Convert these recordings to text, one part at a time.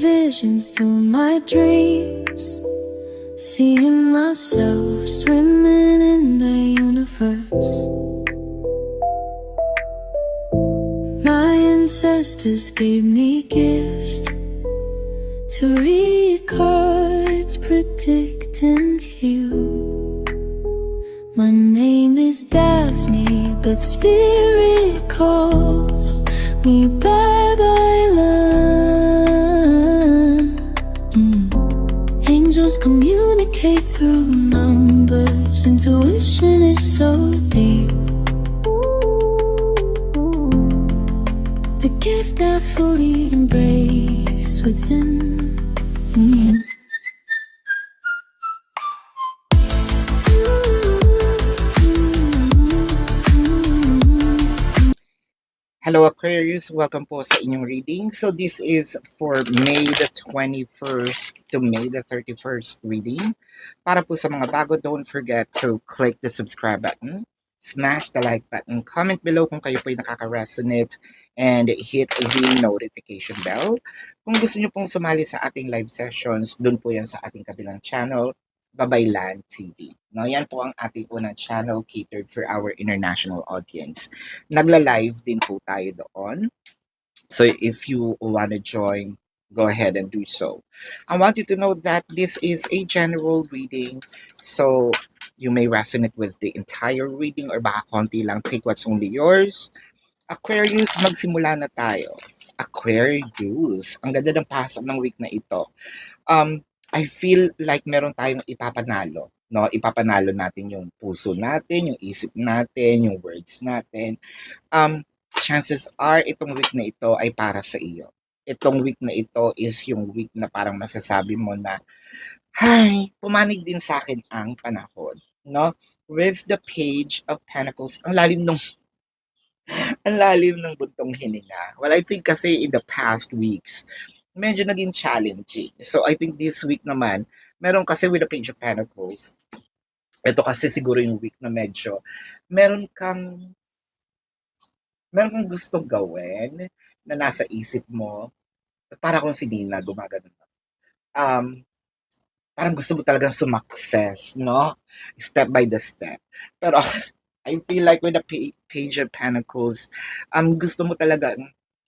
visions through my dreams, seeing myself swimming in the universe. My ancestors gave me gifts to read cards, predict and heal. My name is Daphne, but spirit calls me Babylon. Angels communicate through numbers. Intuition is so deep. The gift I fully embrace within. Hello Aquarius, welcome po sa inyong reading. So this is for May the 21st to May the 31st reading. Para po sa mga bago, don't forget to click the subscribe button, smash the like button, comment below kung kayo po ay nakaka-resonate, and hit the notification bell. Kung gusto nyo pong sumali sa ating live sessions, dun po yan sa ating kabilang channel, Babaylan TV. No, yan po ang ating unang channel catered for our international audience. Nagla-live din po tayo doon. So if you want to join, go ahead and do so. I want you to know that this is a general reading. So you may resonate with the entire reading or baka konti lang, take what's only yours. Aquarius, magsimula na tayo. Aquarius, ang ganda ng pasok ng week na ito. I feel like meron tayong ipapanalo. No, ipapanalo natin yung puso natin, yung isip natin, yung words natin. Chances are itong week na ito ay para sa iyo. Itong week na ito is yung week na parang masasabi mo na, "Hay, pumanig din sa akin ang panahon." No? With the Page of Pentacles, ang lalim ng buntong hininga. Well, I think kasi in the past weeks, medyo naging challenging. So I think this week naman, meron kasi with the Page of Pentacles, ito kasi siguro yung week na medyo, meron kang gustong gawin na nasa isip mo, para kung si Nina, gumagano. Parang gusto mo talagang sumakses, no? Step by the step. Pero I feel like with the Page of Pentacles, gusto mo talaga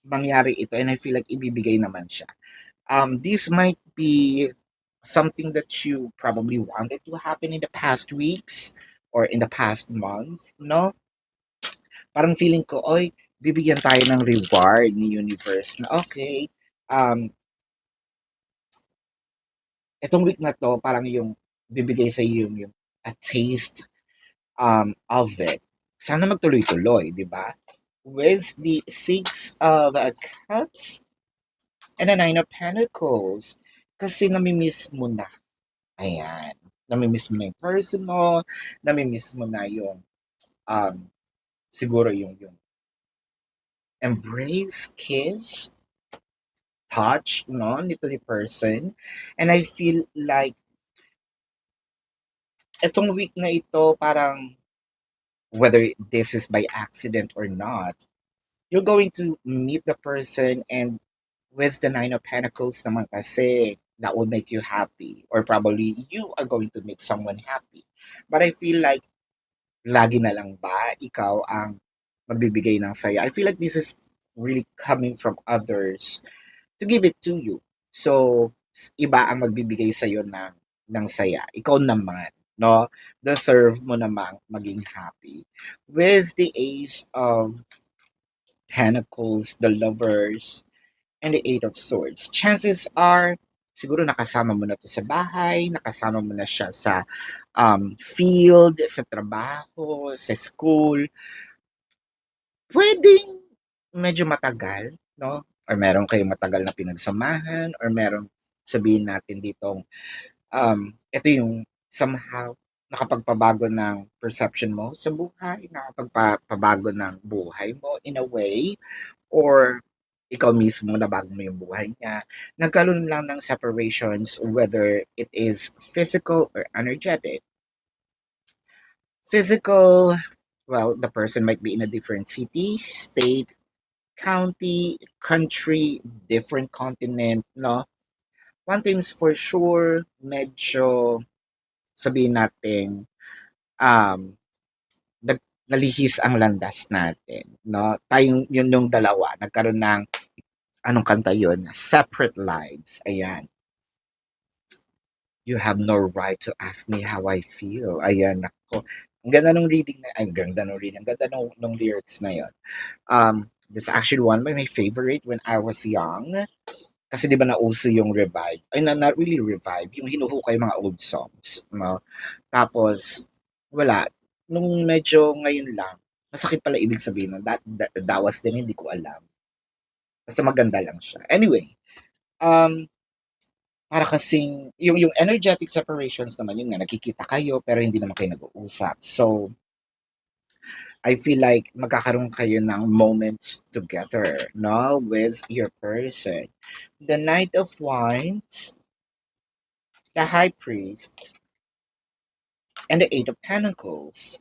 mangyari ito, and I feel like ibibigay naman siya. This might be something that you probably wanted to happen in the past weeks or in the past month, no? Parang feeling ko, oy, bibigyan tayo ng reward ni universe na okay, itong week na to, parang yung bibigay sa iyo yung a taste of it. Sana magtuloy-tuloy, di ba? With the Six of Cups and the Nine of Pentacles, kasi namimiss mo na. Ayan. Namimiss mo na yung person mo, namimiss mo na yung siguro yung embrace, kiss, touch, no, nito ni person. And I feel like itong week na ito, parang whether this is by accident or not, you're going to meet the person, and with the Nine of Pentacles naman kasi, that will make you happy. Or probably you are going to make someone happy. But I feel like, lagi na lang ba ikaw ang magbibigay ng saya? I feel like this is really coming from others to give it to you. So, iba ang magbibigay sa'yo ng saya. Ikaw naman, no? Deserve mo namang maging happy. With the Ace of Pentacles, the Lovers, and the Eight of Swords, chances are, siguro nakasama mo na to sa bahay, nakasama mo na siya sa field, sa trabaho, sa school. Pwedeng medyo matagal, no? Or meron kayong matagal na pinagsamahan, or meron, sabihin natin ditong, ito yung somehow nakapagpabago ng perception mo sa buhay, nakapagpabago ng buhay mo in a way, or ikaw mismo nabago mo yung buhay niya. Nagkaroon lang ng separations, whether it is physical or energetic. Physical, well, the person might be in a different city, state, county, country, different continent, no? one thing's for sure, medyo sabihin natin, um, nalihis ang landas natin, no? Tayong yun yung dalawa, nagkaroon ng, anong kanta yun? Separate lives. Ayan. You have no right to ask me how I feel. Ayan, nako. Ang ganda nung reading na, ay, ganda nung reading, ang ganda nung lyrics na yun. That's actually one of my favorite when I was young. Kasi di ba nauso yung revive? Ay, not really revive. Yung hinuhukay mga old songs. No? Tapos, wala. Nung medyo ngayon lang, masakit pala ibig sabihin nun. Dawas din, hindi ko alam. Basta maganda lang siya. Anyway, um, para kasing, yung energetic separations naman, yun nga, nakikita kayo, pero hindi naman kayo nag-uusap. So, I feel like magkakaroon kayo ng moments together, no, with your person. The Knight of Wands, the High Priest, and the Eight of Pentacles.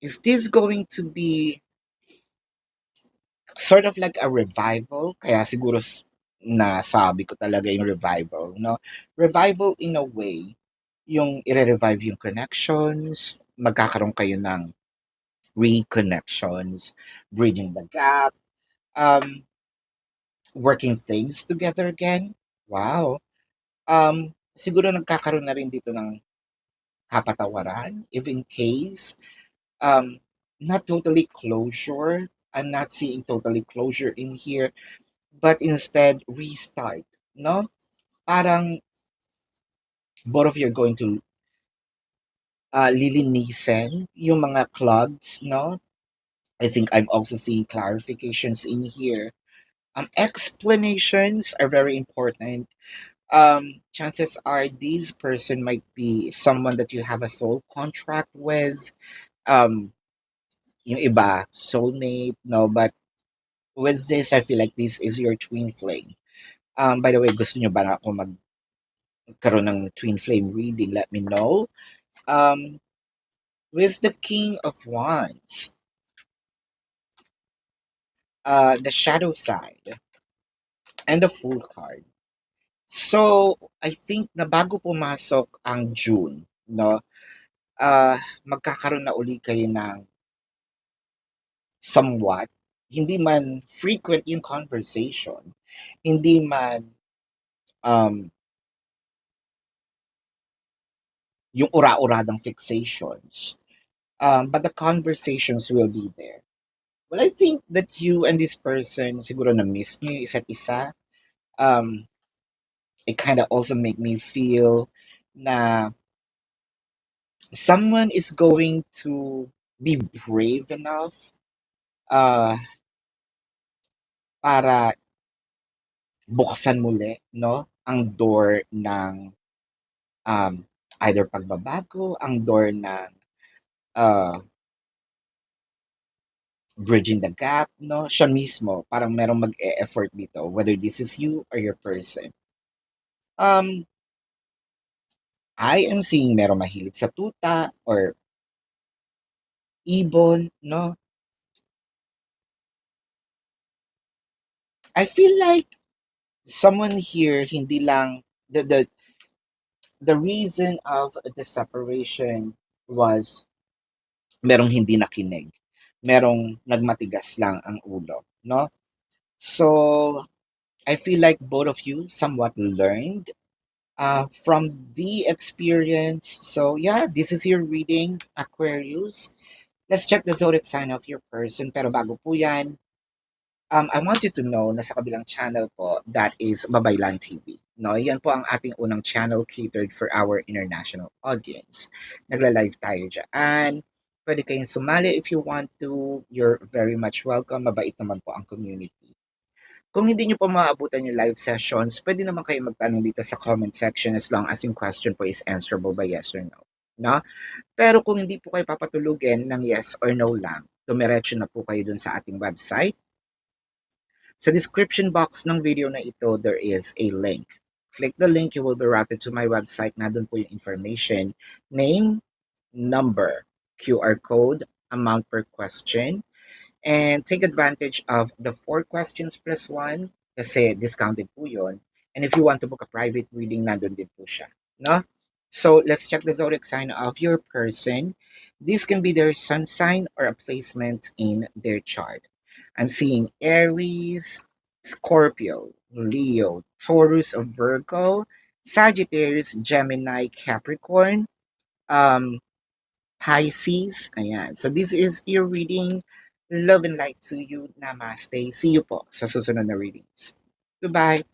Is this going to be sort of like a revival? Kaya siguro nasabi ko talaga yung revival, no? Revival in a way, yung i-revive yung connections, magkakaroon kayo ng reconnections, bridging the gap, um, working things together again. Wow. Siguro nagkakaroon na rin dito ng kapatawaran if in case um, not totally closure. I'm not seeing totally closure in here, but instead restart. No? Parang both of you are going to lilinisin yung mga clogs, no? I think I'm also seeing clarifications in here. Explanations are very important. Chances are this person might be someone that you have a soul contract with. Yung iba, soulmate, no? But with this, I feel like this is your twin flame. By the way, gusto nyo ba na ako magkaroon ng twin flame reading? Let me know. With the King of Wands, the shadow side, and the Fool card. So, I think na bago pumasok ang June, no, magkakaroon na uli kayo ng somewhat, hindi man frequent yung conversation, hindi man um, yung ura-uradang fixations, but the conversations will be there. Well, I think that you and this person, siguro na-miss nyo yung isa't isa. It kind of also make me feel na someone is going to be brave enough uh, para buksan muli, no, ang door ng um, either pagbabago, ang door ng uh, bridging the gap, no, siya mismo, parang merong mag-e-effort dito, whether this is you or your person. I am seeing merong mahilig sa tuta or ibon, no? I feel like someone here, hindi lang, the reason of the separation was merong hindi nakinig. Merong nagmatigas lang ang ulo, no? So, I feel like both of you somewhat learned from the experience. So, yeah, this is your reading, Aquarius. Let's check the zodiac sign of your person. Pero bago po yan, I want you to know na sa kabilang channel po, that is Babaylan TV. No, yan po ang ating unang channel catered for our international audience. Nagla-live tayo dyan. Pwede kayong sumali if you want to. You're very much welcome. Mabait naman po ang community. Kung hindi nyo po maabutan yung live sessions, pwede naman kayo magtanong dito sa comment section as long as yung question po is answerable by yes or no. No? Pero kung hindi po kayo papatulugin ng yes or no lang, dumiretso na po kayo dun sa ating website. Sa description box ng video na ito, there is a link. Click the link, you will be routed to my website. Nandun po yung information, name, number, QR code, amount per question, and take advantage of the 4 questions plus 1 kasi discounted po yun. And if you want to book a private reading, nandun din po siya. No? So, let's check the zodiac sign of your person. This can be their sun sign or a placement in their chart. I'm seeing Aries, Scorpio, Leo, Taurus or Virgo, Sagittarius, Gemini, Capricorn, um, Pisces. Ayan. So this is your reading. Love and light to you. Namaste. See you po sa susunod na readings. Goodbye.